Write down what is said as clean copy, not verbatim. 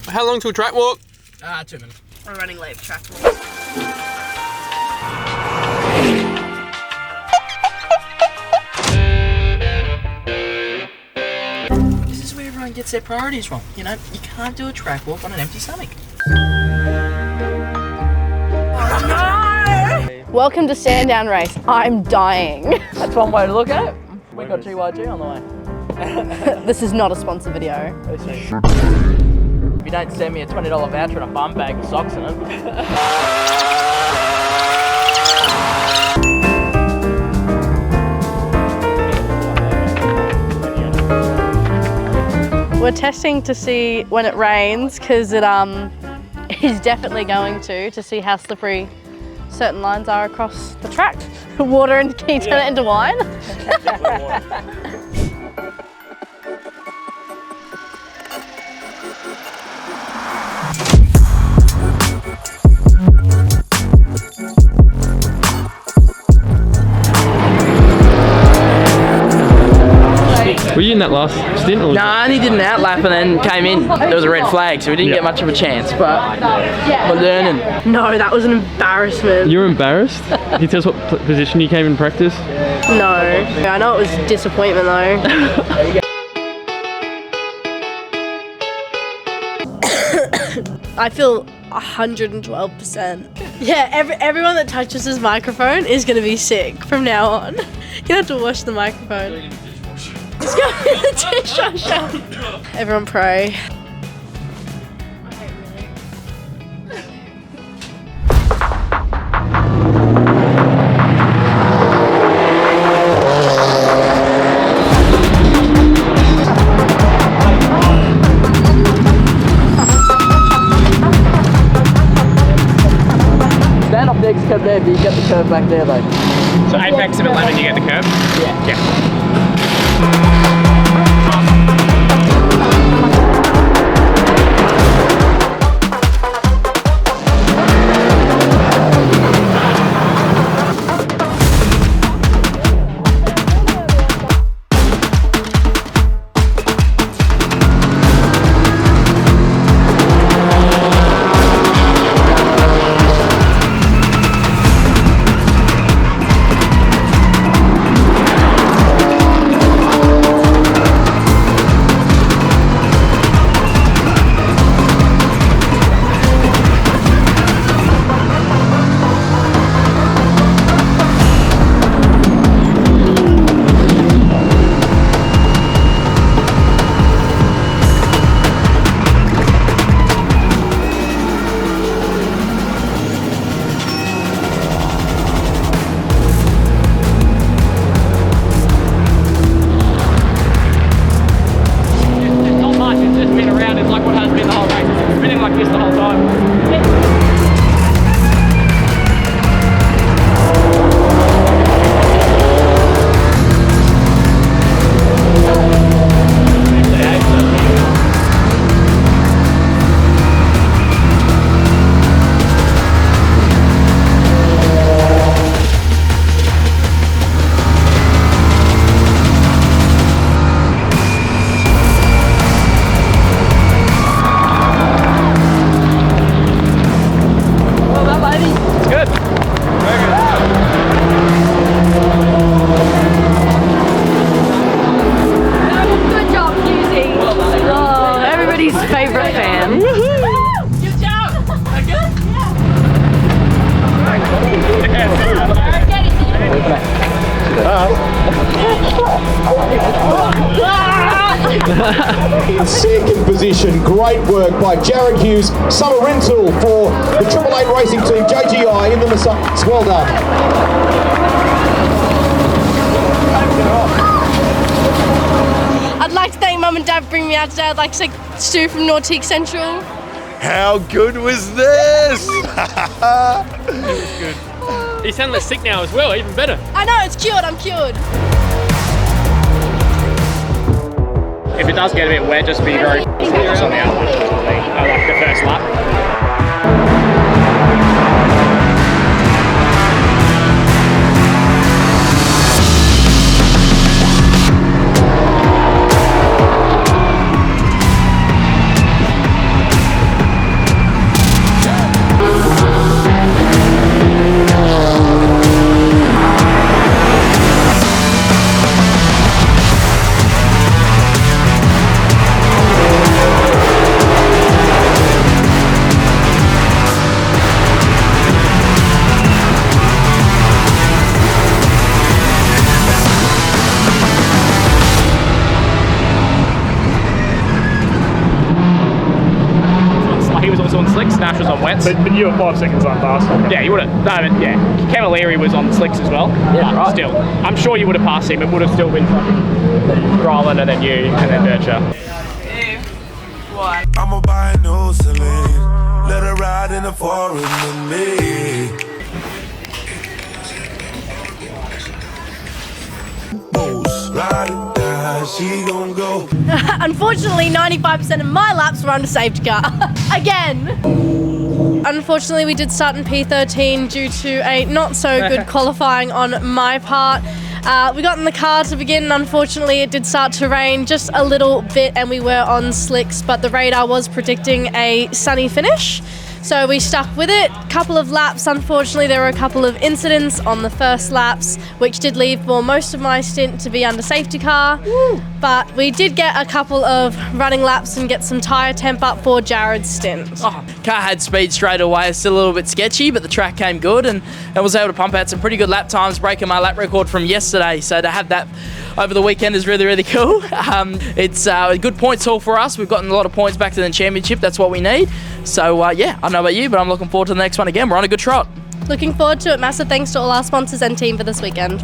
How long till track walk? 2 minutes. We're running late for track walk. This is where everyone gets their priorities wrong. You know, you can't do a track walk on an empty stomach. Welcome to Sandown Race. I'm dying. That's one way to look at it. We got GYG on the way. This is not a sponsor video. If you don't send me a $20 voucher and a bum bag with socks in it. We're testing to see when it rains because it is definitely going to see how slippery certain lines are across the track. Water, and can you turn it into wine? Were you in that last stint? Or No, I only did an outlap and then came in. There was a red flag, so we didn't get much of a chance, but we're learning. No, that was an embarrassment. You were embarrassed? Can you tell us what position you came in practice? No. I know it was disappointment though. I feel 112%. Yeah, everyone that touches this microphone is gonna be sick from now on. You're gonna have to wash the microphone. Let's go in the dishwasher. Everyone pray. Stand off the exit curb there, but you get the curve back there though. So apex of 11, you get the curb? Yeah. Favourite fan. Good job! Okay? In second position, great work by Jared Hughes, summer rental for the Triple Eight racing team, JGI in the Mercedes. Well done. I'd like to thank Mum and Dad for bringing me out today. I'd like to thank Stu from Nautique Central. How good was this? Good. You sound less sick now as well, even better. I know, it's cured, I'm cured. If it does get a bit wet, just be very cautious on the outlap, like the first lap. on slicks, Nash was on wets. But you were 5 seconds on fast. Yeah, you would have. No, but yeah, Camilleri was on slicks as well. Yeah, right. Still, I'm sure you would have passed him. It would have still been fucking Ryland and then you and then Bircher. I'ma buy a new Celine. Let her ride in the forest with me. Boost, ride it down, she gon' go. Unfortunately, 95% of my laps were under safety car. Again. Unfortunately, we did start in P13 due to a not so good qualifying on my part. We got in the car to begin, and unfortunately it did start to rain just a little bit and we were on slicks, but the radar was predicting a sunny finish. So we stuck with it. Couple of laps, unfortunately there were a couple of incidents on the first laps which did leave most of my stint to be under safety car. Woo. But we did get a couple of running laps and get some tyre temp up for Jared's stint. Oh, car had speed straight away. It's still a little bit sketchy, but the track came good and I was able to pump out some pretty good lap times, breaking my lap record from yesterday. So to have that over the weekend is really, really cool. It's a good points haul for us. We've gotten a lot of points back to the championship. That's what we need. So yeah, I don't know about you, but I'm looking forward to the next one again. We're on a good trot. Looking forward to it. Massive thanks to all our sponsors and team for this weekend.